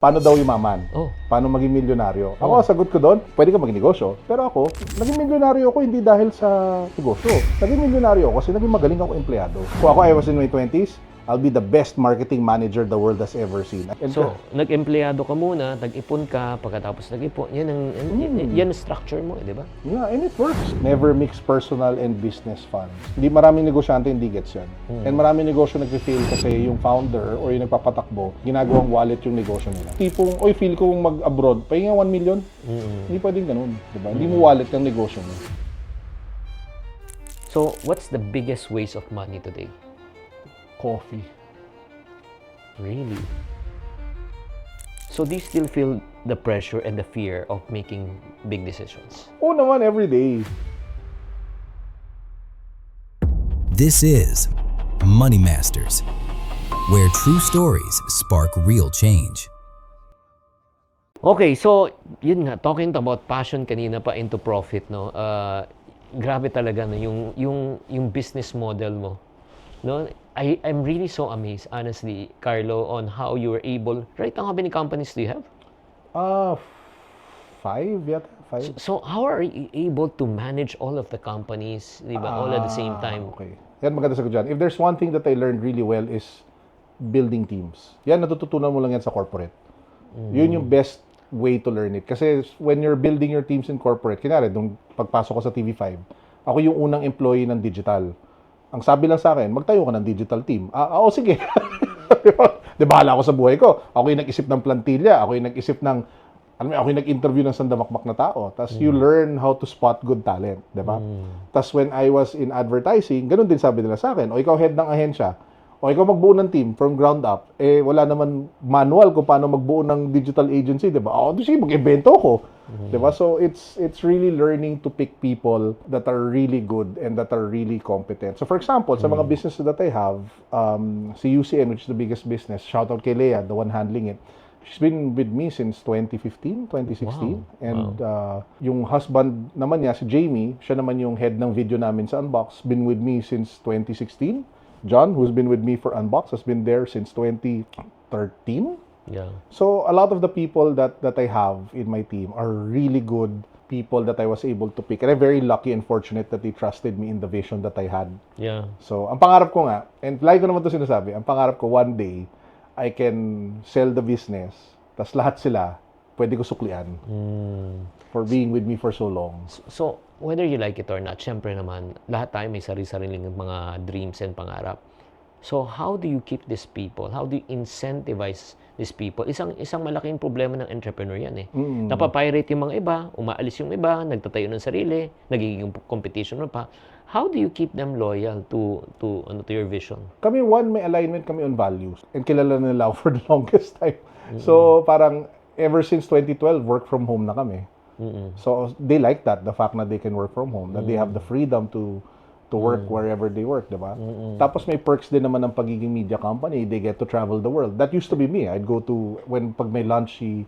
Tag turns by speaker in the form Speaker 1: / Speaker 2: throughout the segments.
Speaker 1: Paano daw yumaman?
Speaker 2: Oh.
Speaker 1: Paano maging milyonaryo? Ako, sagot ko doon, pwede ka maging negosyo. Pero ako, naging milyonaryo ako hindi dahil sa negosyo. Naging milyonaryo ako kasi naging magaling ako empleyado. Kung ako I was in my 20s, I'll be the best marketing manager the world has ever seen. And
Speaker 2: So, nag-empleyado ka muna, nag-ipon ka, pagkatapos nag-ipon, yan ang structure mo, di ba?
Speaker 1: yeah, and it works. Never mix personal and business funds. Hindi maraming negosyante hindi gets yan. And maraming negosyo nag-fail kasi yung founder or yung nagpapatakbo, ginagawang wallet yung negosyo nila. Tipong, oy, feel ko mag-abroad, pahinga 1 million. Hindi pwedeng ganun, di ba? Hindi mo wallet yung negosyo mo.
Speaker 2: So, what's the biggest waste of money today?
Speaker 1: Coffee.
Speaker 2: Really? So, do you still feel the pressure and the fear of making big decisions?
Speaker 1: Oo naman, every day.
Speaker 3: This is Money Masters, where true stories spark real change.
Speaker 2: Okay, so, yun nga, talking about passion kanina pa into profit, no? Grabe talaga, no? Yung business model mo. No, I'm really so amazed, honestly, Carlo, on how you were able. Right now, how many companies do you have?
Speaker 1: 5 yata. 5.
Speaker 2: So how are you able to manage all of the companies, di ba, all at the same time?
Speaker 1: Okay. Yan maganda sagot dyan. If there's one thing that I learned really well is building teams. Yan, natututunan mo lang yan sa corporate. Yun yung best way to learn it. Kasi when you're building your teams in corporate, kunyari, nung pagpasok ko sa TV5, ako yung unang employee ng digital. Ang sabi lang sa akin, magtayo ka ng digital team. Oo, sige. Di bahala ako sa buhay ko. Ako yung nag-isip ng plantilla. Ako yung nag-isip ng, ako yung nag-interview ng sandamakmak na tao. Tapos you learn how to spot good talent. Di ba? Tapos when I was in advertising, ganun din sabi nila sa akin, o ikaw head ng ahensya, o ikaw magbuo ng team from ground up, eh wala naman manual kung paano magbuo ng digital agency, 'di ba? Sige, mag-invento ko. 'Di ba? So it's really learning to pick people that are really good and that are really competent. So for example, sa mga businesses that I have, si UCN, which is the biggest business, shout out kay Leah, the one handling it. She's been with me since 2015, 2016.
Speaker 2: Wow.
Speaker 1: And yung husband naman niya, si Jamie, siya naman yung head ng video namin sa Unbox, been with me since 2016. John, who's been with me for Unbox, has been there since 2013.
Speaker 2: Yeah.
Speaker 1: So a lot of the people that I have in my team are really good people that I was able to pick. And I'm very lucky and fortunate that they trusted me in the vision that I had.
Speaker 2: Yeah.
Speaker 1: So ang pangarap ko nga, and lagi ko naman ito sinasabi, ang pangarap ko one day, I can sell the business, tas lahat sila, pwede ko suklian for being with me for so long.
Speaker 2: So, whether you like it or not, syempre naman, lahat tayo may sarili-sariling mga dreams and pangarap. So, how do you keep these people? How do you incentivize these people? Isang malaking problema ng entrepreneur yan eh. Napapirate yung mga iba, umaalis yung iba, nagtatayo ng sarili, nagiging competition pa. How do you keep them loyal to your vision?
Speaker 1: Kami, may alignment kami on values. And kilala nila ako for the longest time. So, parang ever since 2012, work from home na kami. So, they like that, the fact that they can work from home, that they have the freedom to work wherever they work, di ba? Tapos may perks din naman ng pagiging media company. They get to travel the world. That used to be me. I'd go to, pag may lunch si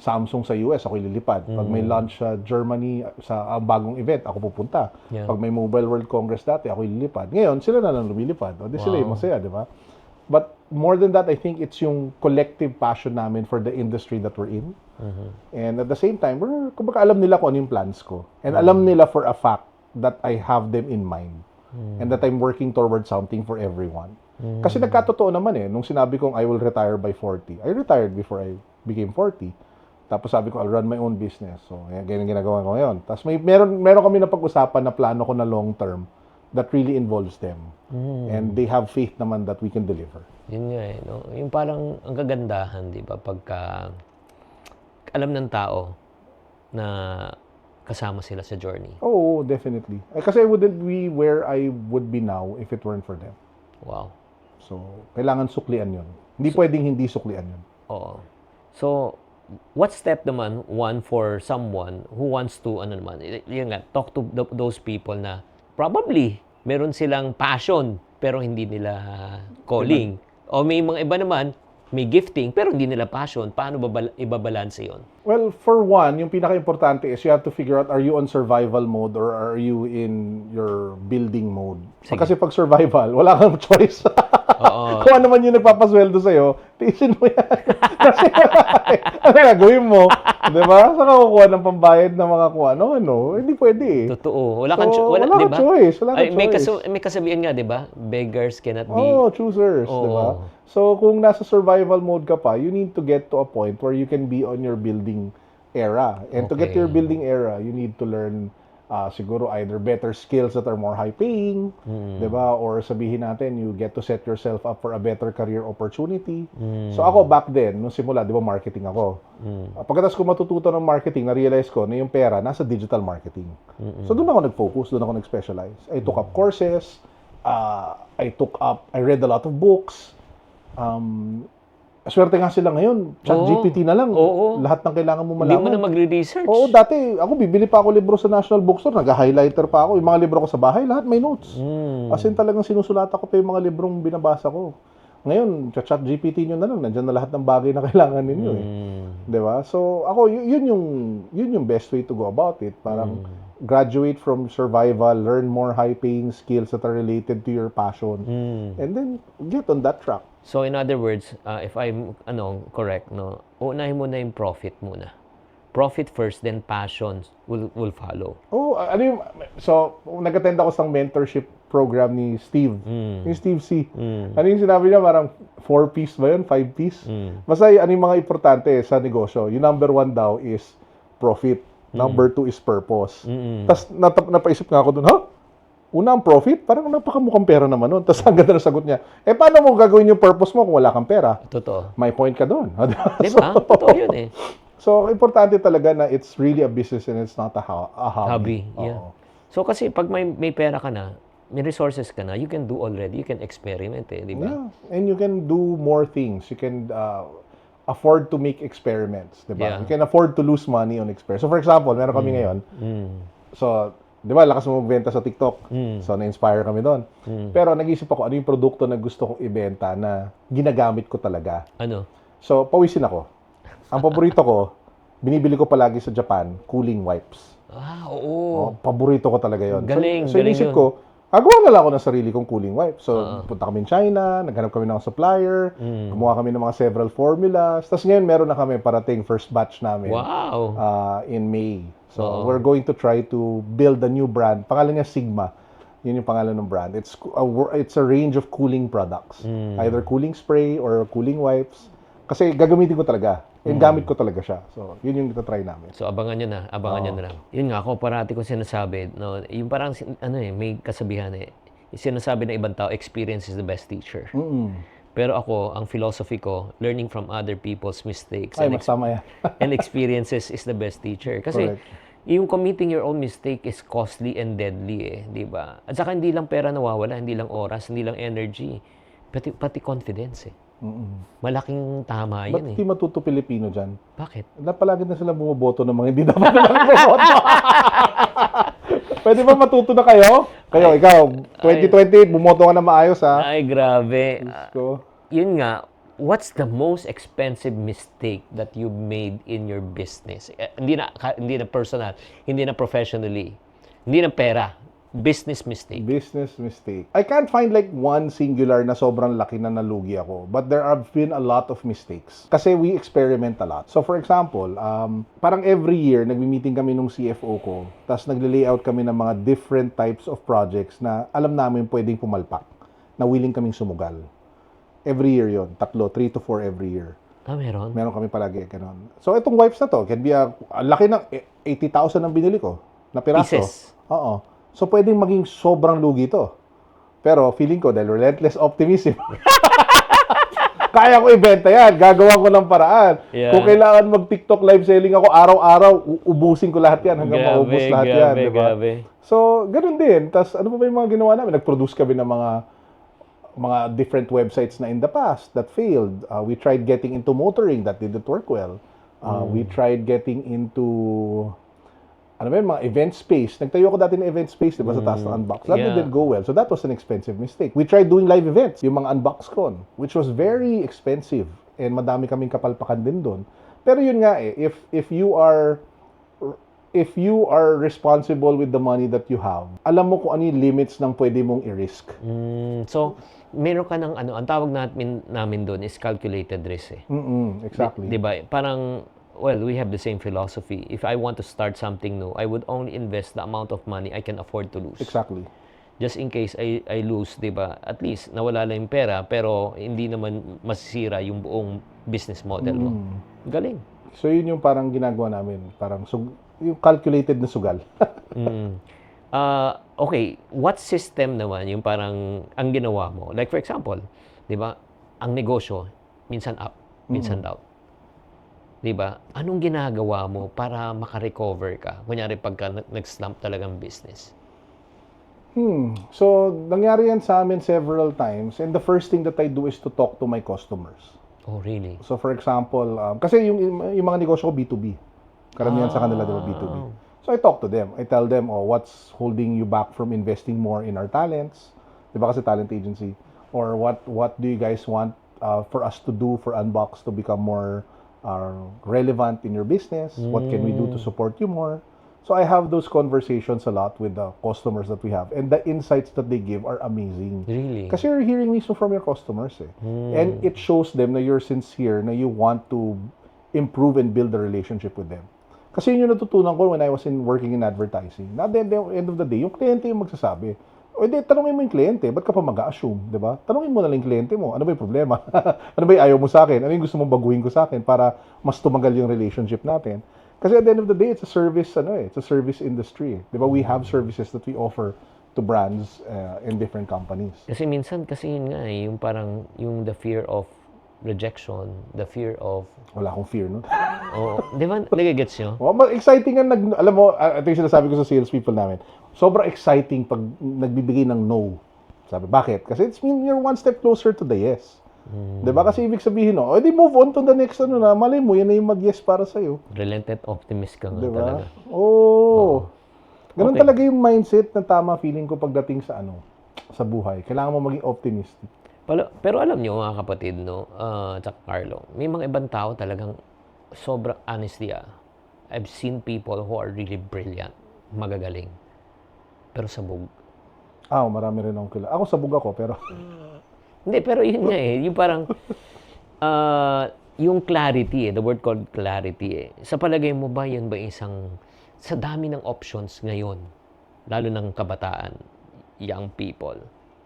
Speaker 1: Samsung sa US, ako lilipad. Pag may lunch sa Germany, sa bagong event, ako pupunta.
Speaker 2: Yeah.
Speaker 1: Pag may Mobile World Congress dati, ako lilipad. Ngayon, sila na lang lumilipad. O di sila yung masaya, di ba? But more than that, I think it's yung collective passion namin for the industry that we're in. And at the same time, kumbaga alam nila kung ano yung plans ko. And alam nila for a fact that I have them in mind. And that I'm working towards something for everyone. Kasi nagkatotoo naman eh. Nung sinabi kong I will retire by 40, I retired before I became 40. Tapos sabi ko, I'll run my own business. So, ganyan ginagawa ko ngayon. Tapos meron kami na pag-usapan na plano ko na long term that really involves them. And they have faith naman that we can deliver.
Speaker 2: Yun nga eh, no? Yung parang ang kagandahan, di ba? Pagka alam ng tao na kasama sila sa journey.
Speaker 1: Oh, definitely. Kasi I wouldn't be where I would be now if it weren't for them.
Speaker 2: Wow.
Speaker 1: So, kailangan suklian yun. Hindi pwedeng hindi suklian yun.
Speaker 2: Oo. So, what step naman, one, for someone who wants to, yun nga, talk to those people na probably meron silang passion pero hindi nila calling. O may mga iba naman, may gifting pero hindi nila passion. Paano ibabalanse yun?
Speaker 1: Well, for one, yung pinaka-importante is you have to figure out, are you on survival mode or are you in your building mode?
Speaker 2: Sige.
Speaker 1: Kasi pag survival, wala kang choice.
Speaker 2: Oo.
Speaker 1: Kung ano man yung nagpapasweldo sa'yo, tiisin mo yan. Kasi, ano gagawin mo? Diba? Saka kukuha ng pambayad ng mga kung ano. Hindi pwede eh.
Speaker 2: Totoo.
Speaker 1: Wala
Speaker 2: di
Speaker 1: kang
Speaker 2: ba?
Speaker 1: choice. Wala kang
Speaker 2: May,
Speaker 1: choice.
Speaker 2: may kasabihan nga, di ba? Beggars cannot be...
Speaker 1: Oh, choosers,
Speaker 2: Oo.
Speaker 1: di ba? So, kung nasa survival mode ka pa, you need to get to a point where you can be on your building era. And to get to your
Speaker 2: Okay.
Speaker 1: building era, you need to learn siguro either better skills that are more high-paying, di ba? Or sabihin natin, you get to set yourself up for a better career opportunity. So ako, back then, nung simula, di ba, marketing ako. Pagkatapos ko matututo ng marketing, na-realize ko na yung pera nasa digital marketing. So doon ako nag-focus, doon ako nag-specialize. I took up courses, I read a lot of books. Swerte nga sila ngayon. ChatGPT na lang.
Speaker 2: Oo.
Speaker 1: Lahat ng kailangan mo
Speaker 2: Hindi mo
Speaker 1: malaman.
Speaker 2: na magre-research.
Speaker 1: Oo, dati, ako bibili pa ako libro sa National Bookstore, nag-highlighter pa ako. Yung mga libro ko sa bahay, lahat may notes. As in talagang sinusulatan ko pa yung mga librong binabasa ko. Ngayon, chat GPT nyo na lang, nandyan na lahat ng bagay na kailangan ninyo eh. Di ba? So, ako, yun yung best way to go about it. Parang graduate from survival, learn more high-paying skills that are related to your passion, and then get on that track.
Speaker 2: So in other words, if I'm correct, no, unahin mo na yung profit muna. Profit first, then passion will follow.
Speaker 1: Oh, so nag-attend ako sa mentorship program ni Steve. Yung Steve C. Ano yung sinabi niya, parang 4 P's ba yun? 5 P's? Basta ano yung mga importante sa negosyo. Yung number 1 daw is profit. Number 2 is purpose. Tapos napaisip nga ako dun, una ang profit, parang napakamukhang pera naman nun. Tapos ang ganda na sagot niya, paano mo gagawin yung purpose mo kung wala kang pera?
Speaker 2: Totoo.
Speaker 1: May point ka doon.
Speaker 2: Diba? Totoo yun eh.
Speaker 1: So, importante talaga na it's really a business and it's not a hobby.
Speaker 2: Hobby, yeah.
Speaker 1: Oo.
Speaker 2: So kasi pag may pera ka na, may resources ka na, you can do already, you can experiment eh, di ba?
Speaker 1: Yeah. And you can do more things. You can afford to make experiments, di ba?
Speaker 2: Yeah.
Speaker 1: You can afford to lose money on experiments. So, for example, meron kami ngayon. So, di ba, lakas mo magbenta sa TikTok. So, na-inspire kami doon. Pero nag-isip ako, ano yung produkto na gusto kong ibenta na ginagamit ko talaga.
Speaker 2: Ano?
Speaker 1: So, pawisin ako. Ang paborito ko, binibili ko palagi sa Japan, cooling wipes.
Speaker 2: Oo.
Speaker 1: Paborito ko talaga yon.
Speaker 2: Galing,
Speaker 1: So,
Speaker 2: galing
Speaker 1: inisip
Speaker 2: yun.
Speaker 1: ko, gagawa na lang ako ng sarili kong cooling wipes. So, punta kami in China, naghanap kami ng supplier, gumawa kami ng mga several formulas. Tapos ngayon, meron na kami parating first batch namin
Speaker 2: Wow.
Speaker 1: in May. So, we're going to try to build a new brand. Pangalan niya Sigma. Yun yung pangalan ng brand. It's a range of cooling products. Either cooling spray or cooling wipes. Kasi gagamitin ko talaga. And gamit ko talaga siya. So, yun yung itatry namin.
Speaker 2: So abangan nyo na, nyo na lang. Yun nga ako parati ko sinasabi, no, yung parang may kasabihan yung sinasabi ng ibang tao, experience is the best teacher. Pero ako, ang philosophy ko, learning from other people's mistakes
Speaker 1: Ay, masama yan.
Speaker 2: and experiences is the best teacher. Kasi
Speaker 1: Correct.
Speaker 2: yung committing your own mistake is costly and deadly di ba? At saka hindi lang pera nawawala, hindi lang oras, hindi lang energy, pati confidence Malaking tama
Speaker 1: Ba't
Speaker 2: yan
Speaker 1: hindi matuto Pilipino dyan?
Speaker 2: Bakit?
Speaker 1: Palagi na sila bumoboto ng mga hindi dapat na bumoboto. Pwede ba matuto na kayo? Ikaw, 2028, bumoto ka na maayos ha.
Speaker 2: Ay, grabe.
Speaker 1: So,
Speaker 2: Yun nga, what's the most expensive mistake that you made in your business? Hindi na personal, hindi na professionally, hindi na pera. Business mistake.
Speaker 1: business mistake. I can't find like one singular na sobrang laki na nalugi ako. But there have been a lot of mistakes. Kasi we experiment a lot. So for example, parang every year, nagmi-meeting kami nung CFO ko. Tapos nagle-layout kami ng mga different types of projects na alam namin pwedeng pumalpak. Na willing kaming sumugal. Every year yon, 3 to 4 every year.
Speaker 2: Meron?
Speaker 1: Meron kami palagi ganun. So itong wipes na to, can be laki ng 80,000 ang binili ko na piraso.
Speaker 2: Pieces.
Speaker 1: Oo. So pwedeng maging sobrang lugi to. Pero feeling ko dahil relentless optimism. Kaya ko ibenta yan. Gagawa ko ng paraan.
Speaker 2: Yeah.
Speaker 1: Kung kailangan mag-TikTok live selling ako araw-araw, ubusin ko lahat yan hanggang maubos lahat yan. Diba? So, ganun din. Tapos ano pa ba yung mga ginawa namin? Nag-produce kami ng mga different websites na in the past that failed. We tried getting into motoring, that didn't work well. We tried getting into mga event space. Nagtayo ako dati ng event space, diba, sa taas ng Unbox. That didn't go well. So that was an expensive mistake. We tried doing live events, yung mga UnboxCon, which was very expensive. And madami kaming kapalpakan din doon. Pero yun nga if if you are responsible with the money that you have, alam mo kung ano yung limits ng pwede mong i-risk.
Speaker 2: So, meron ka ng ang tawag namin doon is calculated risk eh.
Speaker 1: Exactly.
Speaker 2: Di ba? Parang, well, we have the same philosophy. If I want to start something new, I would only invest the amount of money I can afford to lose.
Speaker 1: Exactly.
Speaker 2: Just in case I lose, di ba? At least, nawala lang yung pera, pero hindi naman masisira yung buong business model mo. Galing.
Speaker 1: So, yun yung parang ginagawa namin. Parang yung calculated na sugal.
Speaker 2: Okay, what system naman yung parang ang ginawa mo? Like for example, 'di ba? Ang negosyo minsan up, minsan down. 'Di ba? Anong ginagawa mo para maka-recover ka? Kunyari pagka nag-slump talagang business.
Speaker 1: So, nangyari yan sa amin several times, and the first thing that I do is to talk to my customers.
Speaker 2: Oh, really?
Speaker 1: So, for example, kasi yung mga negosyo ko B2B. Karamihan sa kanila, di ba, B2B. So, I talk to them. I tell them, what's holding you back from investing more in our talents? Di ba kasi talent agency? Or what do you guys want for us to do for Unbox to become more relevant in your business? What can we do to support you more? So, I have those conversations a lot with the customers that we have. And the insights that they give are amazing.
Speaker 2: Really?
Speaker 1: Kasi you're hearing mismo from your customers eh. And it shows them na you're sincere, na you want to improve and build a relationship with them. Kasi yun yung natutunan ko when I was working in advertising. Na at the end of the day, yung kliyente yung magsasabi. O hindi, tanongin mo yung kliyente, ba't ka pa mag-a-assume, di ba? Tanongin mo na lang yung kliyente mo, ano ba yung problema? Ano ba yung ayaw mo sa akin? Ano yung gusto mong baguhin ko sa akin para mas tumagal yung relationship natin? Kasi at the end of the day, it's a service, it's a service industry. Di ba? We have services that we offer to brands in different companies.
Speaker 2: Kasi minsan, kasi yun nga eh, yung parang, yung the fear of rejection, the fear of...
Speaker 1: Wala akong fear, no?
Speaker 2: Oh, di ba? Nagigets nyo?
Speaker 1: Exciting nga, alam mo, ito yung sinasabi ko sa salespeople namin, sobrang exciting pag nagbibigay ng no. Sabi, bakit? Kasi it's mean you're one step closer to the yes. Diba? Kasi ibig sabihin, di move on to the next, na, malay mo, yan na yung mag-yes para sa'yo.
Speaker 2: Relented optimist ka nga
Speaker 1: Diba?
Speaker 2: talaga.
Speaker 1: Ganun
Speaker 2: Okay.
Speaker 1: talaga yung mindset na tama feeling ko pagdating sa sa buhay. Kailangan mo maging optimistic.
Speaker 2: Pero alam nyo mga kapatid, no, tsaka Carlo, may mga ibang tao talagang sobrang honesty I've seen people who are really brilliant, magagaling, pero sabog.
Speaker 1: Marami rin akong kilala. Ako sabog ako, pero...
Speaker 2: Hindi, pero yun nga eh, yung parang, yung clarity the word called clarity Sa palagay mo ba, yun ba isang, sa dami ng options ngayon, lalo ng kabataan, young people,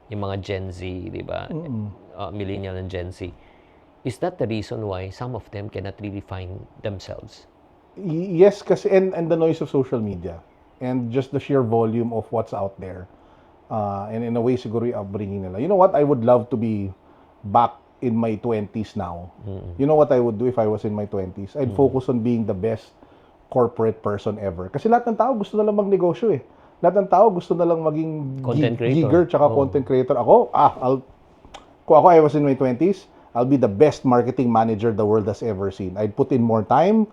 Speaker 2: yung mga Gen Z, di ba? Millennial and Gen Z. Is that the reason why some of them cannot really find themselves?
Speaker 1: Yes, kasi and the noise of social media and just the sheer volume of what's out there. And in a way, siguro yung upbringing nila. You know what? I would love to be back in my 20s now. You know what I would do if I was in my 20s? I'd focus on being the best corporate person ever. Kasi lahat ng tao gusto na lang magnegosyo eh. Lahat ng tao gusto na lang maging
Speaker 2: Content creator.
Speaker 1: gigger tsaka content creator. Kung I was in my 20s, I'll be the best marketing manager the world has ever seen. I'd put in more time.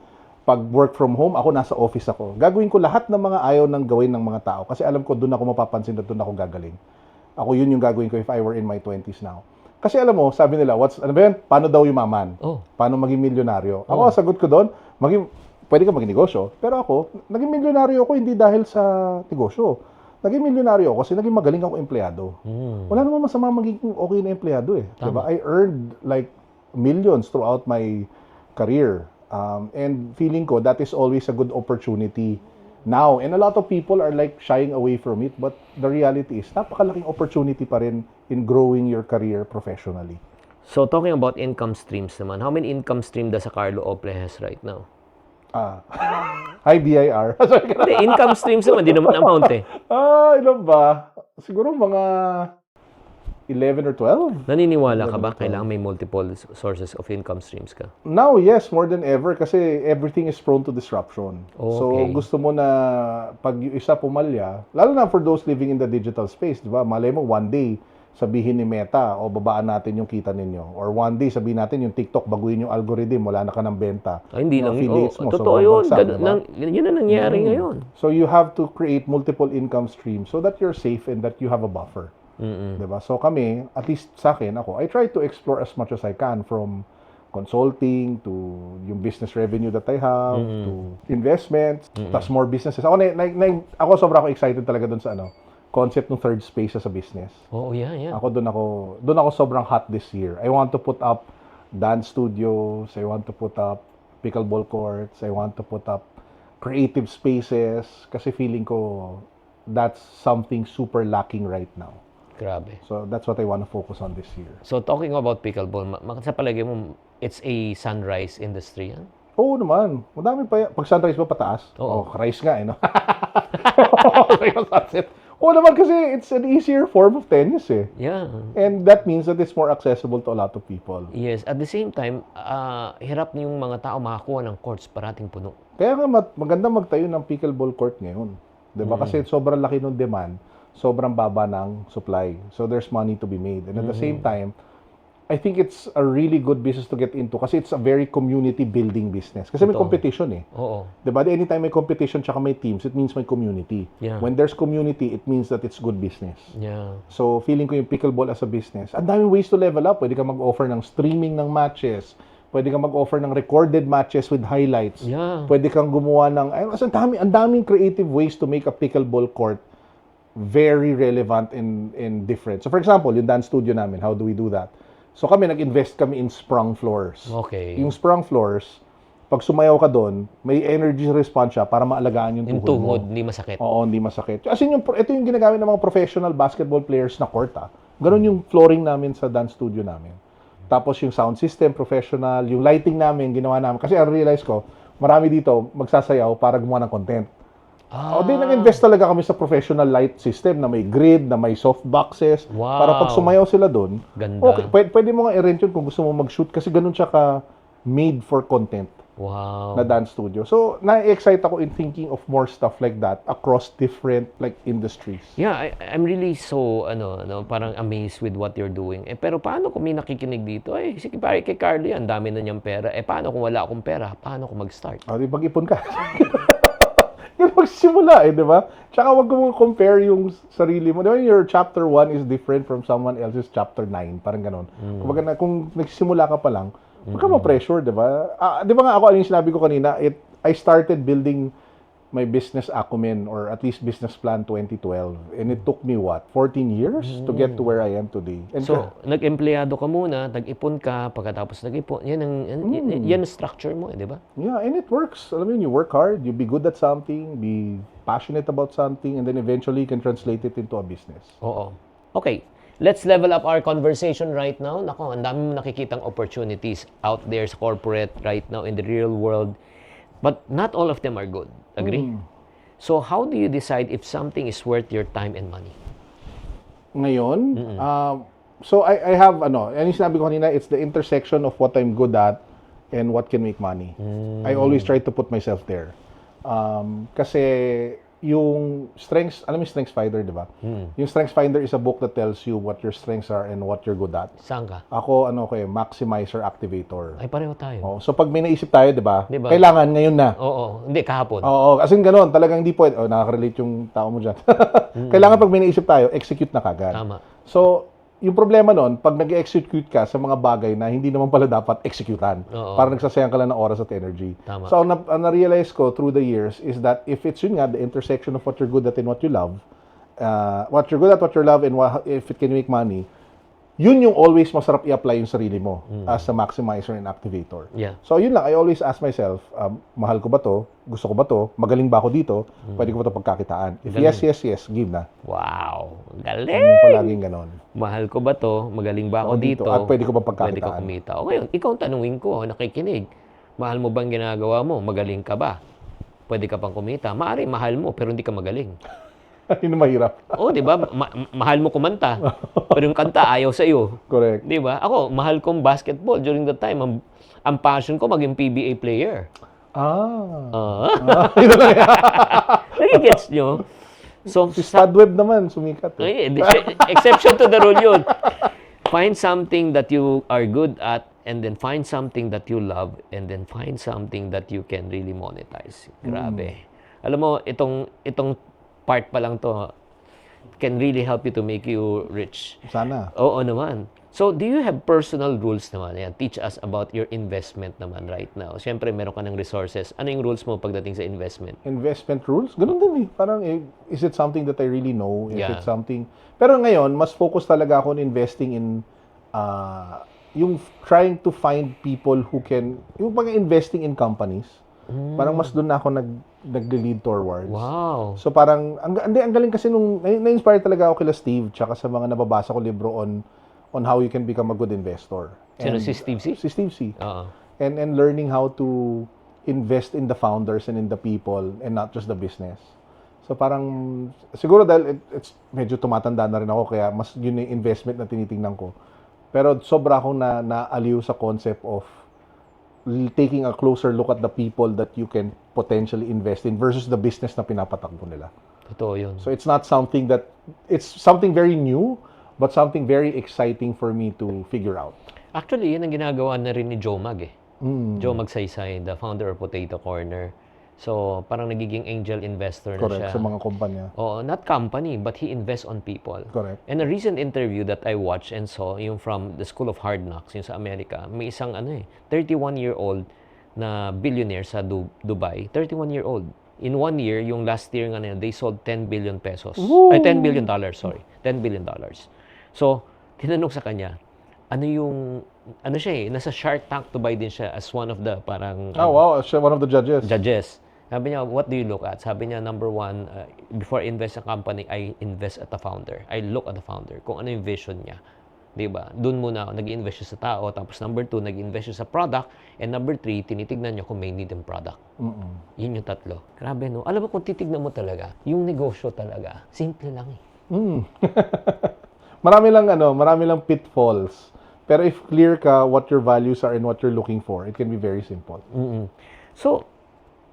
Speaker 1: Pag work from home, ako nasa office ako. Gagawin ko lahat ng mga ayaw ng gawin ng mga tao. Kasi alam ko, doon ako mapapansin at doon ako gagaling. Yun yung gagawin ko if I were in my 20s now. Kasi alam mo, sabi nila, ano ba yan? Paano daw yumaman? Paano maging milyonaryo? Ako, sagot ko doon, pwede ka maging negosyo. Pero ako, naging milyonaryo ako hindi dahil sa negosyo. Naging milyonaryo ako kasi naging magaling ako empleyado. Wala namang masama maging okay na empleyado eh. Diba? I earned like millions throughout my career. And feeling ko that is always a good opportunity now. And a lot of people are like shying away from it. But the reality is, napakalaking opportunity pa rin in growing your career professionally.
Speaker 2: So talking about income streams naman, how many income stream does a Carlo Ople has right now?
Speaker 1: Hi, BIR.
Speaker 2: Hindi, income streams naman, di naman amount eh.
Speaker 1: Ilan ba? Siguro mga 11 or 12.
Speaker 2: Naniniwala ka ba kailangan may multiple sources of income streams ka?
Speaker 1: Now, yes, more than ever kasi everything is prone to disruption. So, gusto mo na pag yung isa pumalya, lalo na for those living in the digital space, di ba? Malay mo, one day, sabihin ni Meta, babaan natin yung kita ninyo. Or one day, sabihin natin yung TikTok, baguhin yung algorithm, wala na ka ng benta.
Speaker 2: Hindi lang yun. Totoo
Speaker 1: so,
Speaker 2: yun. Yun na nangyari ngayon.
Speaker 1: So, you have to create multiple income streams so that you're safe and that you have a buffer. Diba? So kami, at least sa akin, I try to explore as much as I can from consulting, to yung business revenue that I have, to investments, tas more businesses. Ako sobra ako excited talaga dun sa concept ng third space as a business.
Speaker 2: Oo, yeah.
Speaker 1: Doon ako sobrang hot this year. I want to put up dance studios, I want to put up pickleball courts, I want to put up creative spaces kasi feeling ko that's something super lacking right now.
Speaker 2: Grabe.
Speaker 1: So that's what I want to focus on this year.
Speaker 2: So talking about pickleball, sa palagay mo, it's a sunrise industry yan?
Speaker 1: Oo naman. Madami pa yan. Pag sunrise ba pataas?
Speaker 2: Oo.
Speaker 1: Rise nga no? Sunset. Oo naman kasi it's an easier form of tennis
Speaker 2: Yeah.
Speaker 1: And that means that it's more accessible to a lot of people.
Speaker 2: Yes. At the same time, hirap yung mga tao makakuha ng courts parating puno.
Speaker 1: Kaya nga maganda magtayo ng pickleball court ngayon. 'Di ba? Kasi sobrang laki ng demand, sobrang baba ng supply. So there's money to be made. And at the same time, I think it's a really good business to get into kasi it's a very community building business. Kasi may
Speaker 2: Totoo.
Speaker 1: competition
Speaker 2: Oo.
Speaker 1: 'Di ba? Anytime may competition tsaka may teams, it means may community.
Speaker 2: Yeah.
Speaker 1: When there's community, it means that it's good business.
Speaker 2: Yeah.
Speaker 1: So feeling ko yung pickleball as a business, ang daming ways to level up. Pwede ka mag-offer ng streaming ng matches. Pwede kang mag-offer ng recorded matches with highlights.
Speaker 2: Yeah.
Speaker 1: Pwede kang gumawa ng ang daming creative ways to make a pickleball court very relevant and different. So for example, yung dance studio namin, how do we do that? So nag-invest kami in sprung floors.
Speaker 2: Okay.
Speaker 1: Yung sprung floors, pag sumayaw ka doon, may energy response siya para maalagaan yung
Speaker 2: Yung
Speaker 1: tuhod mo.
Speaker 2: tuhod, hindi masakit.
Speaker 1: Oo, hindi masakit. As in, ito yung ginagamit ng mga professional basketball players na court. Ganon yung flooring namin sa dance studio namin. Tapos yung sound system, professional. Yung lighting namin, ginawa namin. Kasi realize ko, marami dito magsasayaw para gumawa ng content. Nag-invest talaga kami sa professional light system na may grid, na may soft boxes.
Speaker 2: Wow.
Speaker 1: Para pag sumayaw sila doon,
Speaker 2: Ganda.
Speaker 1: okay, pwede mo nga i-rent yun kung gusto mo mag-shoot kasi ganun siya ka made for content
Speaker 2: Wow.
Speaker 1: na dance studio. So, na-excite ako in thinking of more stuff like that across different industries.
Speaker 2: Yeah, I'm really so parang amazed with what you're doing. Pero paano kung may nakikinig dito? Sige pare kay Carly, ang dami na niyang pera. Paano kung wala akong pera? Paano ko mag-start?
Speaker 1: Di mag-ipon ka. Ganun magsimula di ba? Tsaka wag mo compare yung sarili mo. Di ba your chapter 1 is different from someone else's chapter 9. Parang ganun. Kung nagsimula ka pa lang, huwag ka ma-pressure, di ba? Di ba nga ako, yung sinabi ko kanina, I started building my business acumen or at least business plan 2012. And it took me 14 years to get to where I am today. And
Speaker 2: So, nag-empleyado ka muna, nag-ipon ka, pagkatapos nag-ipon, yan ang structure mo, di ba?
Speaker 1: yeah, and it works. Alam mo yun, you work hard, you be good at something, be passionate about something, and then eventually you can translate it into a business.
Speaker 2: Oo. Okay. Let's level up our conversation right now. Nako, ang dami mo nakikitang opportunities out there sa corporate right now in the real world. But not all of them are good. Agree? So how do you decide if something is worth your time and money?
Speaker 1: Ngayon, so I have, yung sinabi ko kanina, it's the intersection of what I'm good at and what can make money. I always try to put myself there. Kasi yung strengths, alam mo yung Strengths Finder, di ba? Yung Strengths Finder is a book that tells you what your strengths are and what you're good at.
Speaker 2: Saan ka?
Speaker 1: Ako, maximizer, activator.
Speaker 2: Ay, pareho tayo.
Speaker 1: So pag may naisip tayo, di ba?
Speaker 2: Diba?
Speaker 1: Kailangan ngayon na.
Speaker 2: Oo. Hindi, kahapon.
Speaker 1: Oo, kasi gano'n, talagang hindi pwede. Nakaka-relate yung tao mo dyan. Kailangan pag may naisip tayo, execute na kagad.
Speaker 2: Tama.
Speaker 1: So, yung problema nun, pag nag-execute ka sa mga bagay na hindi naman pala dapat executan, parang nagsasayang ka lang ng oras at energy.
Speaker 2: Tama.
Speaker 1: So, ang na-realize ko through the years is that if it's yun nga, the intersection of what you're good at and what you love, what you're good at, what you love, and if it can make money, yun yung always masarap i-apply yung sarili mo as a maximizer and activator.
Speaker 2: Yeah.
Speaker 1: So, yun lang. I always ask myself, mahal ko ba to? Gusto ko ba to? Magaling ba ako dito? Pwede ko ba to pagkakitaan? If yes, give na.
Speaker 2: Wow.
Speaker 1: Yung
Speaker 2: Galing!
Speaker 1: palaging ganon.
Speaker 2: Mahal ko ba to? Magaling ba ako dito?
Speaker 1: At pwede ko ba
Speaker 2: Pwede ka
Speaker 1: pagkakitaan?
Speaker 2: kumita. O ngayon, ikaw tanungin ko, nakikinig. Mahal mo bang ginagawa mo? Magaling ka ba? Pwede ka pang kumita. Maari, mahal mo, pero hindi ka magaling.
Speaker 1: Yun ang mahirap.
Speaker 2: Oo, di ba? Mahal mo kumanta. Pero yung kanta, ayaw sa iyo.
Speaker 1: Correct.
Speaker 2: Di ba? Ako, mahal kong basketball. During that time, ang passion ko maging PBA player.
Speaker 1: Yun na lang.
Speaker 2: Nagigets nyo? So,
Speaker 1: Si Spadweb naman, sumikat.
Speaker 2: exception to the rule yun. Find something that you are good at and then find something that you love and then find something that you can really monetize. Grabe. Alam mo, itong part pa lang to can really help you to make you rich.
Speaker 1: Sana.
Speaker 2: Oo naman. So, do you have personal rules naman? Yan, teach us about your investment naman right now. Siyempre, meron ka ng resources. Ano yung rules mo pagdating sa investment?
Speaker 1: Investment rules? Ganun din eh. Parang, is it something that I really know? Is
Speaker 2: Yeah.
Speaker 1: it something... Pero ngayon, mas focus talaga ako on investing in yung trying to find people who can... Yung mga investing in companies. Parang mas doon na ako nag-lead towards.
Speaker 2: Wow.
Speaker 1: So parang, ang galing kasi nung... Na-inspire talaga ako kila Steve tsaka sa mga nababasa ko libro on how you can become a good investor.
Speaker 2: Sino
Speaker 1: And-
Speaker 2: si Steve C?
Speaker 1: Si Steve C.
Speaker 2: Oo.
Speaker 1: And learning how to invest in the founders and in the people and not just the business. So parang siguro dahil it's medyo tumatanda na rin ako kaya mas yun yung investment na tinitingnan ko. Pero sobra akong naaliw sa concept of taking a closer look at the people that you can potentially invest in versus the business na pinapatakbo nila.
Speaker 2: Totoo yun.
Speaker 1: So it's not something that it's something very new but something very exciting for me to figure out.
Speaker 2: Actually, yun ang ginagawa na rin ni Joe Mag eh. Joe Magsaysay, the founder of Potato Corner. So, parang nagiging angel investor na
Speaker 1: Correct,
Speaker 2: siya.
Speaker 1: sa mga kumpanya.
Speaker 2: Oo, not company, but he invests on people.
Speaker 1: Correct.
Speaker 2: And a recent interview that I watched and saw, yung from the School of Hard Knocks, yung sa Amerika, may isang 31-year-old na billionaire sa Dubai. 31-year-old. In 1 year, yung last year nga nila, they sold 10 billion pesos. Ay, $10 billion, sorry. $10 billion. So, tinanong sa kanya, ano siya eh, nasa Shark Tank Dubai din siya as one of the parang
Speaker 1: Oh, wow. Siya one of the judges.
Speaker 2: judges. Sabi niya, what do you look at? Sabi niya, number one, before I invest sa company, I invest at the founder. I look at the founder, kung ano yung vision niya. Diba? Doon muna, nag-invest siya sa tao. Tapos number 2, nag-invest siya sa product. And number 3, tinitignan niya kung may need yung product. Yun yung tatlo. Grabe, no? Alam mo, kung titignan mo talaga, yung negosyo talaga, simple lang eh.
Speaker 1: Marami lang pitfalls. Pero if clear ka what your values are and what you're looking for, it can be very simple.
Speaker 2: So,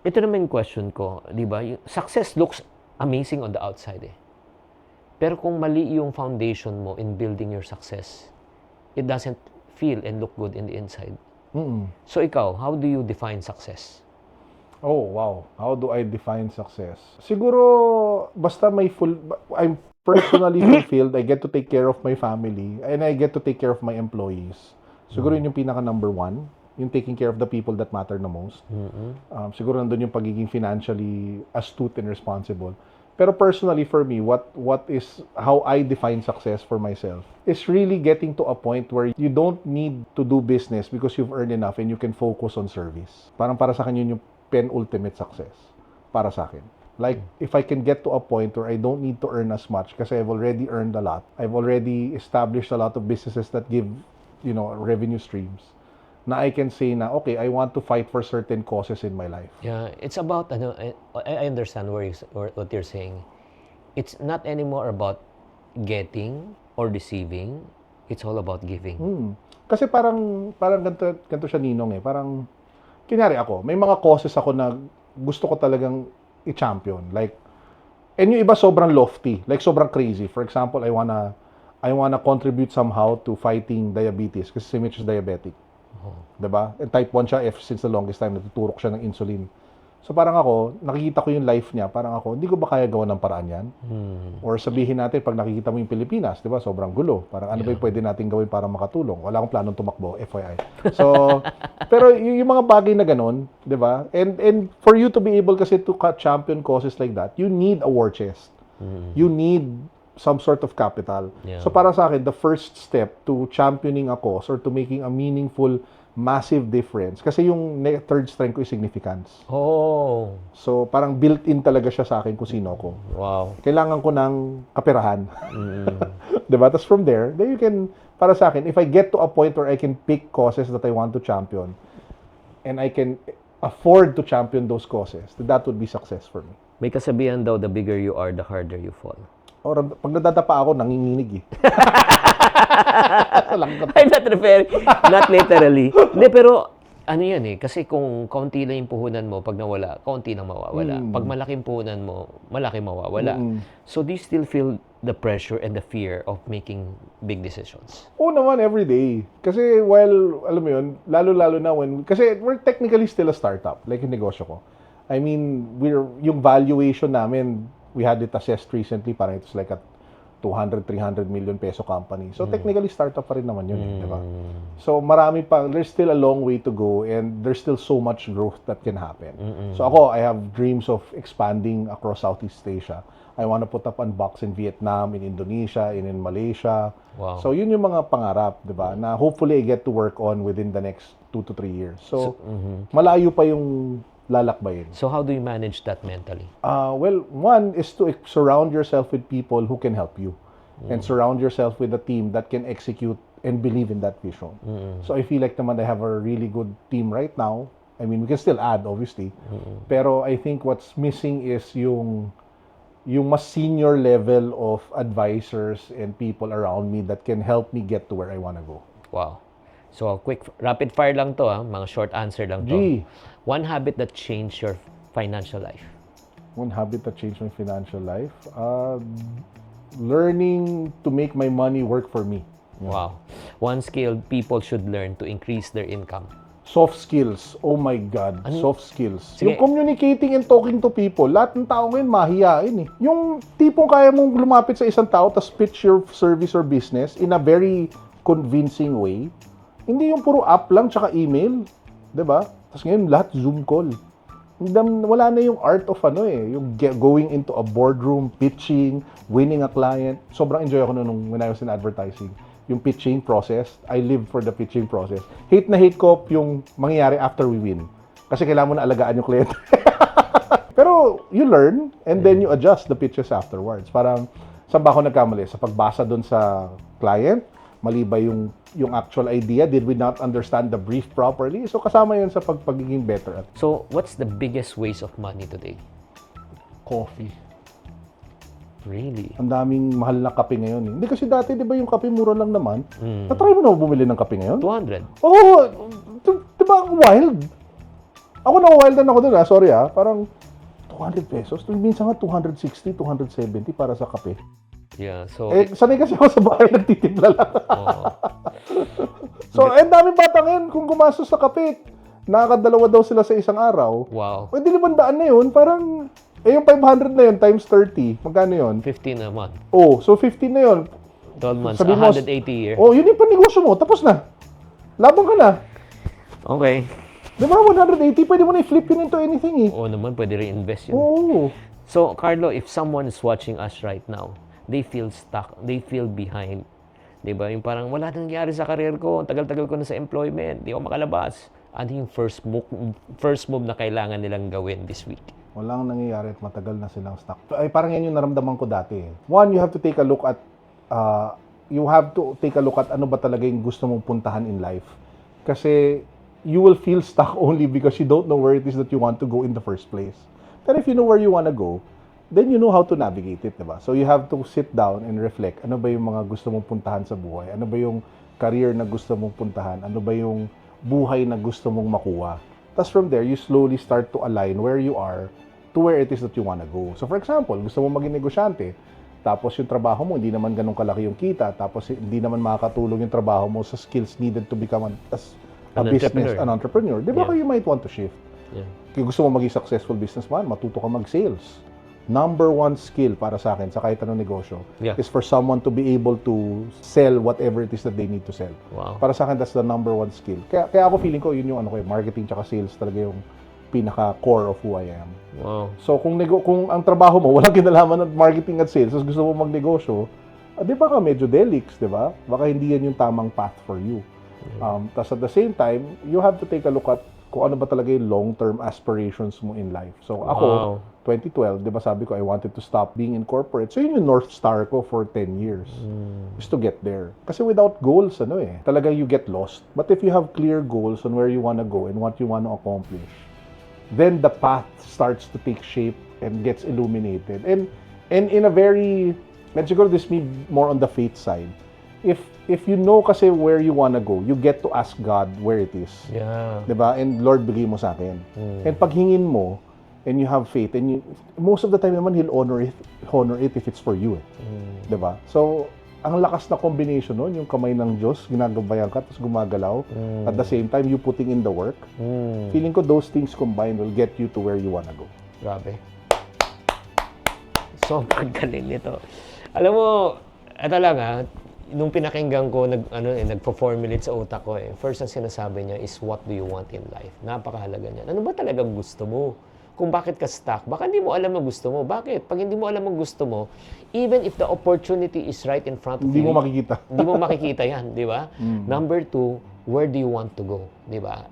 Speaker 2: ito naman yung question ko, di ba? Success looks amazing on the outside eh. Pero kung mali yung foundation mo in building your success, it doesn't feel and look good in the inside. So ikaw, how do you define success?
Speaker 1: Oh, wow. How do I define success? Siguro, basta I'm personally fulfilled, I get to take care of my family, and I get to take care of my employees. Siguro yun yung pinaka number one, yung taking care of the people that matter the most. Siguro nandun yung pagiging financially astute and responsible. Pero personally for me, how I define success for myself is really getting to a point where you don't need to do business because you've earned enough and you can focus on service. Parang para sa akin yun yung penultimate success. Para sa akin. Like, if I can get to a point where I don't need to earn as much kasi I've already earned a lot. I've already established a lot of businesses that give, revenue streams. Na I can say na, okay, I want to fight for certain causes in my life.
Speaker 2: Yeah, it's about, I understand what you're saying. It's not anymore about getting or receiving. It's all about giving.
Speaker 1: Kasi parang ganito siya, Ninong eh. Parang, kunyari ako, may mga causes ako na gusto ko talagang i-champion. Like, and yung iba sobrang lofty. Like, sobrang crazy. For example, I wanna contribute somehow to fighting diabetes kasi si Mitch is diabetic. Diba? And type 1 siya since the longest time, natuturok siya ng insulin. So parang ako, nakikita ko yung life niya, parang ako, hindi ko ba kaya gawa ng paraan yan? Or sabihin natin, pag nakikita mo yung Pilipinas, diba, sobrang gulo. Parang ano ba yung pwede natin gawin para makatulong? Wala akong planong tumakbo, FYI. So, pero yung mga bagay na ganun, diba? And for you to be able kasi to champion causes like that, you need a war chest. You need some sort of capital.
Speaker 2: Yeah.
Speaker 1: So para sa akin, the first step to championing a cause or to making a meaningful, massive difference, kasi yung third strength ko is significance.
Speaker 2: Oh,
Speaker 1: So parang built-in talaga siya sa akin kung sino ko.
Speaker 2: wow.
Speaker 1: Kailangan ko ng kaperahan. Diba? Tapos from there, then you can, para sa akin, if I get to a point where I can pick causes that I want to champion, and I can afford to champion those causes, that would be success for me.
Speaker 2: May kasabihan daw, the bigger you are, the harder you fall.
Speaker 1: Or pag nadadapa ako, nanginginig eh.
Speaker 2: I'm not referring, not literally. Hindi, pero ano yan eh, kasi kung kaunti lang yung puhunan mo, pag nawala, kaunti nang mawawala. Pag malaking puhunan mo, malaki mawawala. So do you still feel the pressure and the fear of making big decisions?
Speaker 1: Oo naman, every day. Kasi while, alam mo yun, lalo-lalo na kasi we're technically still a startup, like yung negosyo ko. I mean, yung valuation namin, we had it assessed recently, parang it's like at 200, 300 million peso company. So technically startup pa rin naman yun, di ba? So marami pa, there's still a long way to go and there's still so much growth that can happen. So ako, I have dreams of expanding across Southeast Asia. I want to put up Unbox in Vietnam, in Indonesia, in Malaysia.
Speaker 2: Wow.
Speaker 1: So yun yung mga pangarap, di ba? Na hopefully I get to work on within the next 2 to 3 years. So malayo pa yung lalakbayin.
Speaker 2: So how do you manage that mentally?
Speaker 1: Well, one is to surround yourself with people who can help you and surround yourself with a team that can execute and believe in that vision. So I feel like naman I have a really good team right now. I mean, we can still add, obviously. Pero I think what's missing is yung mas senior level of advisors and people around me that can help me get to where I want to go.
Speaker 2: Wow. So, quick, rapid fire lang to, mga short answer lang to.
Speaker 1: G.
Speaker 2: One habit that changed your financial life.
Speaker 1: One habit that changed my financial life? Learning to make my money work for me.
Speaker 2: Wow. One skill people should learn to increase their income.
Speaker 1: Soft skills. Oh my God. Soft skills.
Speaker 2: Sige.
Speaker 1: Yung communicating and talking to people. Lahat ng tao ngayon mahihain eh. Yung tipong kaya mong lumapit sa isang tao tapos pitch your service or business in a very convincing way. Hindi yung puro app lang tsaka email. 'Di ba? Tapos ngayon lahat Zoom call. Wala na yung art of yung going into a boardroom, pitching, winning a client. Sobrang enjoy ako nung when I was in advertising. Yung pitching process, I live for the pitching process. Hate na hate ko yung mangyayari after we win. Kasi kailangan mo na alagaan yung client. Pero you learn and then you adjust the pitches afterwards. Parang, saan ba ako nagkamali? Sa pagbasa dun sa client, mali ba yung actual idea? Did we not understand the brief properly? So kasama yun sa pagiging better at
Speaker 2: So, what's the biggest waste of money today?
Speaker 1: coffee.
Speaker 2: Really?
Speaker 1: Ang daming mahal na kape ngayon eh. Hindi kasi dati, di ba yung kape mura lang naman? Na-try mo na bumili ng kape ngayon?
Speaker 2: 200.
Speaker 1: Oo, di ba ang wild? Ako na-wildan ako dun sorry parang 200 pesos. Minsan nga 260, 270 para sa kape.
Speaker 2: Yeah, so...
Speaker 1: Sanay kasi ako sa bahay, nagtitimpla lang. So, daming bata ngayon, kung gumastos sa kape, nakakadalawa daw sila sa isang araw.
Speaker 2: Wow.
Speaker 1: Pwede 500 na yun, parang... yung 500 na yun, times 30, magkano yun?
Speaker 2: 15 a month.
Speaker 1: Oh, so 15 na yun.
Speaker 2: 12 months,
Speaker 1: Sabi mo,
Speaker 2: 180 a year.
Speaker 1: Oh, yun yung panegosyo mo, tapos na. Labang ka na.
Speaker 2: Okay.
Speaker 1: Di ba, 180, pwede mo na i-flip yun into anything eh.
Speaker 2: Oo naman, pwede reinvest yun.
Speaker 1: Oo.
Speaker 2: So, Carlo, if someone is watching us right now, they feel stuck, they feel behind. Diba? Yung parang, wala nang nangyari sa career ko, tagal-tagal ko na sa employment, di ako makalabas. Ano yung first move na kailangan nilang gawin this week?
Speaker 1: Walang nangyayari at matagal na silang stuck. Ay, parang yan yung naramdaman ko dati. One, you have to take a look at ano ba talaga yung gusto mong puntahan in life. Kasi you will feel stuck only because you don't know where it is that you want to go in the first place. But if you know where you want to go, then you know how to navigate it, diba? So you have to sit down and reflect. Ano ba yung mga gusto mong puntahan sa buhay? Ano ba yung career na gusto mong puntahan? Ano ba yung buhay na gusto mong makuha? Tapos from there, you slowly start to align where you are to where it is that you want to go. So for example, gusto mong maging negosyante, tapos yung trabaho mo, hindi naman ganun kalaki yung kita, tapos hindi naman makakatulong yung trabaho mo sa skills needed to become an entrepreneur. Di ba you might want to shift?
Speaker 2: Yeah.
Speaker 1: Kung gusto mo maging successful businessman, matuto ka mag-sales. Number one skill para sa akin sa kahit anong negosyo is for someone to be able to sell whatever it is that they need to sell.
Speaker 2: Wow.
Speaker 1: Para sa akin, that's the number one skill. Kaya ako feeling ko, yun yung marketing tsaka sales talaga yung pinaka-core of who I am.
Speaker 2: Wow.
Speaker 1: So, kung ang trabaho mo, walang kinalaman ng marketing at sales, tapos gusto mo magnegosyo, di ba ka medyo delix, di ba? Baka hindi yan yung tamang path for you. Tapos at the same time, you have to take a look at kung ano ba talaga yung long-term aspirations mo in life. So, ako, 2012, di ba sabi ko, I wanted to stop being in corporate. So, yun yung North Star ko for 10 years. Is to get there. Kasi without goals, talaga you get lost. But if you have clear goals on where you want to go and what you want to accomplish, then the path starts to take shape and gets illuminated. And in a very, let's go this me more on the faith side. If you know kasi where you wanna go, you get to ask God where it is.
Speaker 2: Yeah.
Speaker 1: Diba? And Lord, bigay mo sa akin. And pag hingin mo, and you have faith, and most of the time naman, He'll honor it if it's for you. Diba? So, ang lakas na combination nun, yung kamay ng Diyos, ginagabayan ka, tapos gumagalaw. At the same time, you putting in the work. Feeling ko those things combined will get you to where you wanna go.
Speaker 2: Grabe. Sobrang galing nito. Alam mo, Ito lang nung pinakinggan ko, nagpo-formulate sa utak ko First ang sinasabi niya is, what do you want in life? Napakahalaga niyan. Ano ba talagang gusto mo? Kung bakit ka stuck, baka hindi mo alam ang gusto mo. Bakit? Pag hindi mo alam ang gusto mo, even if the opportunity is right in front of
Speaker 1: Hindi
Speaker 2: you,
Speaker 1: mo makikita.
Speaker 2: Hindi mo makikita yan, di ba? Number 2, where do you want to go? Di ba?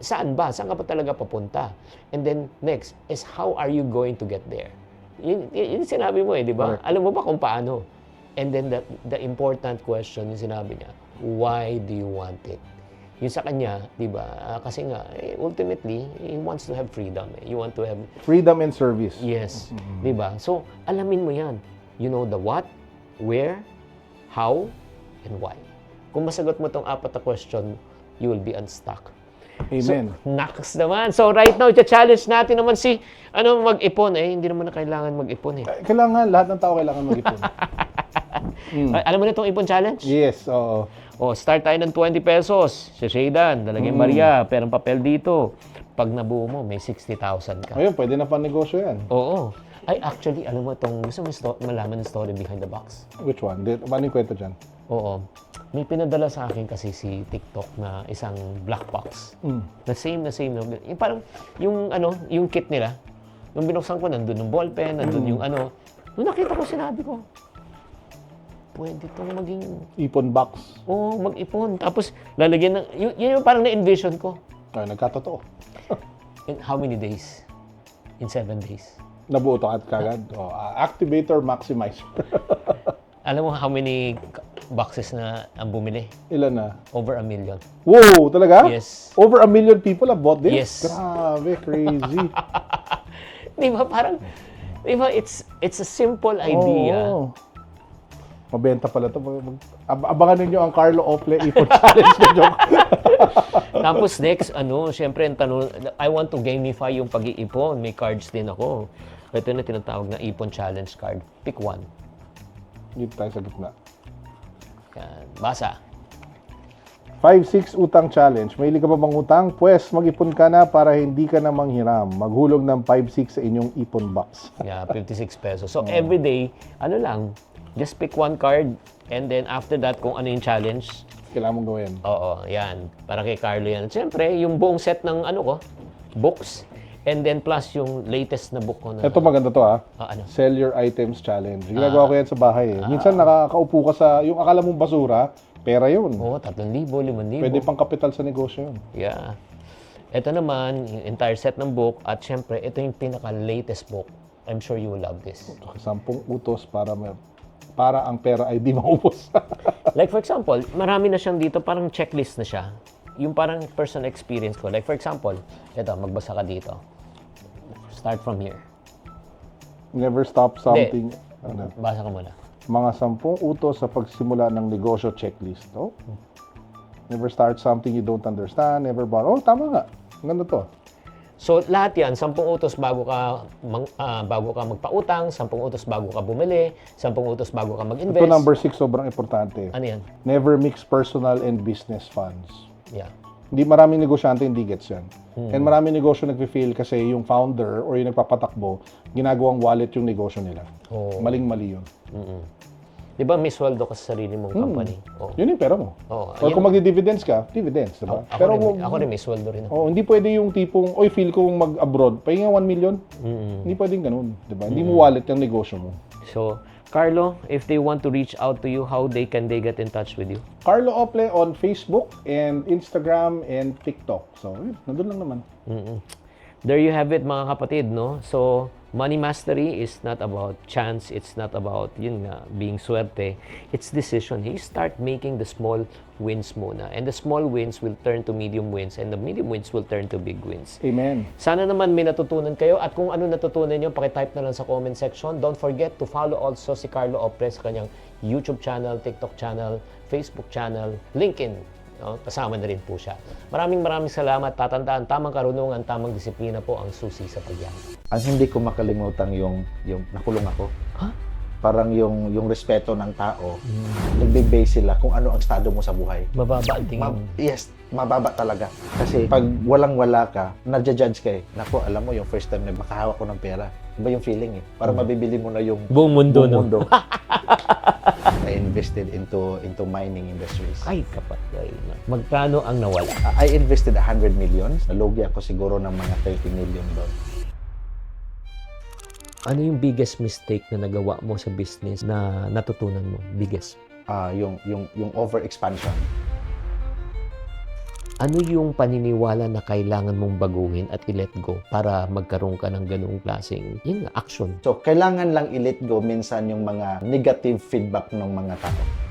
Speaker 2: Saan ba? Saan ka pa talaga papunta? And then, next is, how are you going to get there? Yun sinabi mo di ba?
Speaker 1: Correct.
Speaker 2: Alam mo ba kung paano? And then the important question yung sinabi niya, why do you want it? Yung sa kanya, di ba? Kasi nga, ultimately, he wants to have freedom. You want to have...
Speaker 1: Freedom and service.
Speaker 2: Yes. Di ba? So, alamin mo yan. You know the what, where, how, and why. Kung masagot mo tong 4 na question, you will be unstuck.
Speaker 1: Amen.
Speaker 2: So, naks naman. So, right now, i-challenge natin naman si, mag-ipon. Hindi naman na kailangan mag-ipon
Speaker 1: Kailangan, lahat ng tao kailangan mag-ipon.
Speaker 2: Alam mo na itong ipon challenge?
Speaker 1: Yes, oo.
Speaker 2: Start tayo ng 20 pesos. Si Shaydan, dalagay Maria, perang papel dito. Pag nabuo mo, may 60,000 ka.
Speaker 1: Ayun, pwede na pan-negosyo yan.
Speaker 2: Oo. Ay, actually, alam mo itong, gusto mo malaman ng story behind the box?
Speaker 1: Which one? Paano yung kwento dyan?
Speaker 2: Oo. May pinadala sa akin kasi si TikTok na isang black box. The same. Yung parang, yung kit nila, nung binuksan ko, nandun yung ballpen, nandun yung Nung nakita ko, sinabi ko, pwede itong maging...
Speaker 1: Ipon box.
Speaker 2: Oo, mag-ipon. Tapos, lalagyan ng... Yun yung parang na-envision ko.
Speaker 1: Ay, nagkatotoo.
Speaker 2: In how many days? In 7 days.
Speaker 1: Nabuo to at kagad. Activator, maximizer.
Speaker 2: Alam mo how many boxes na ang bumili?
Speaker 1: Ilan na?
Speaker 2: Over 1 million.
Speaker 1: Wow, talaga?
Speaker 2: Yes.
Speaker 1: Over 1 million people have bought this?
Speaker 2: Yes.
Speaker 1: Grabe, crazy.
Speaker 2: Di ba? Parang, di ba, it's a simple idea.
Speaker 1: Oo. Mabenta pala to. Abangan ninyo ang Carlo Ople Ipon Challenge na joke.
Speaker 2: Tapos next, syempre, ang tanong, I want to gamify yung pag-iipon. May cards din ako. Ito na tinatawag na Ipon Challenge card. Pick one.
Speaker 1: Dito tayo sa gitna.
Speaker 2: Yan. Basa.
Speaker 1: 5-6 utang challenge. May ka pa bang utang? Pwes, mag-ipon ka na para hindi ka na manghiram. Maghulog ng 5-6 sa inyong ipon box.
Speaker 2: Yeah, 56 pesos. So, every day, just pick one card and then after that, kung ano yung challenge,
Speaker 1: Kailangan mong gawin.
Speaker 2: oo, yan. Para kay Carlo yan. Siyempre, yung buong set ng books, and then plus yung latest na book ko na...
Speaker 1: Ito maganda to Sell your items challenge. Ginagawa ko yan sa bahay Minsan nakakaupo ka sa, yung akala mong basura, pera yun.
Speaker 2: Oo, 3,000, 5,000.
Speaker 1: Pwede pang kapital sa negosyo yun.
Speaker 2: Yeah. Ito naman, yung entire set ng book, at siyempre, ito yung pinaka-latest book. I'm sure you will love this.
Speaker 1: 10 utos para ang pera ay di maubos.
Speaker 2: Like for example, marami na siyang dito, parang checklist na siya. Yung parang personal experience ko. Like for example, ito, magbasa ka dito. Start from here.
Speaker 1: Never stop something.
Speaker 2: Basa ka muna.
Speaker 1: Mga 10 utos sa pagsimula ng negosyo checklist. Never start something you don't understand. Never borrow. Tama nga. Ganda to.
Speaker 2: So, lahat yan, 10 utos bago ka magpautang, 10 utos bago ka bumili, 10 utos bago ka mag-invest.
Speaker 1: Ito number 6, sobrang importante.
Speaker 2: Ano yan?
Speaker 1: Never mix personal and business funds.
Speaker 2: Yeah.
Speaker 1: Hindi maraming negosyante hindi gets yan. And maraming negosyo nagfi-fail kasi yung founder or yung nagpapatakbo, ginagawang wallet yung negosyo nila. Maling-mali yun.
Speaker 2: Di ba may sweldo ka sa sarili mong company?
Speaker 1: Yun yung pera mo.
Speaker 2: Oo.
Speaker 1: Or kung magdi-dividends ka, dividends, diba?
Speaker 2: Ako rin may sweldo rin.
Speaker 1: Hindi pwede yung tipong, feel ko mag-abroad, pahinga 1 million. Hindi pwedeng ganun, diba? Hindi mo wallet yung negosyo mo.
Speaker 2: So, Carlo, if they want to reach out to you, how they get in touch with you?
Speaker 1: Carlo Ople on Facebook and Instagram and TikTok. So, nandun lang naman.
Speaker 2: There you have it, mga kapatid, no? So, money mastery is not about chance. It's not about, being swerte. It's decision. You start making the small wins muna. And the small wins will turn to medium wins. And the medium wins will turn to big wins.
Speaker 1: Amen.
Speaker 2: Sana naman may natutunan kayo. At kung ano natutunan nyo, pakitype na lang sa comment section. Don't forget to follow also si Carlo Ople sa kanyang YouTube channel, TikTok channel, Facebook channel, LinkedIn. Kasama na rin po siya. Maraming salamat. Tatandaan, tamang karunungan, tamang disiplina po ang susi sa pagyaman.
Speaker 4: Ang hindi ko makalimutan yung nakulong ako. Parang yung respeto ng tao, nagbe-base sila kung ano ang estado mo sa buhay.
Speaker 2: Mababa ang tingin.
Speaker 4: Yes, mababa talaga. Kasi pag walang-wala ka, nadja-judge ka Naku, alam mo, yung first time na makahawak ko ng pera, iba yung feeling Parang mabibili mo na yung
Speaker 2: buong mundo,
Speaker 4: buong mundo. invested into mining industries.
Speaker 2: Ay, kapatay na. Magkano ang nawala?
Speaker 4: I invested 100 million. Nalugi ako siguro ng mga 30 million doon.
Speaker 2: Ano yung biggest mistake na nagawa mo sa business na natutunan mo? Biggest.
Speaker 4: Yung overexpansion.
Speaker 2: Ano yung paniniwala na kailangan mong baguhin at i-let go para magkaroon ka ng ganung klaseng action?
Speaker 4: So, kailangan lang i-let go minsan yung mga negative feedback ng mga tao.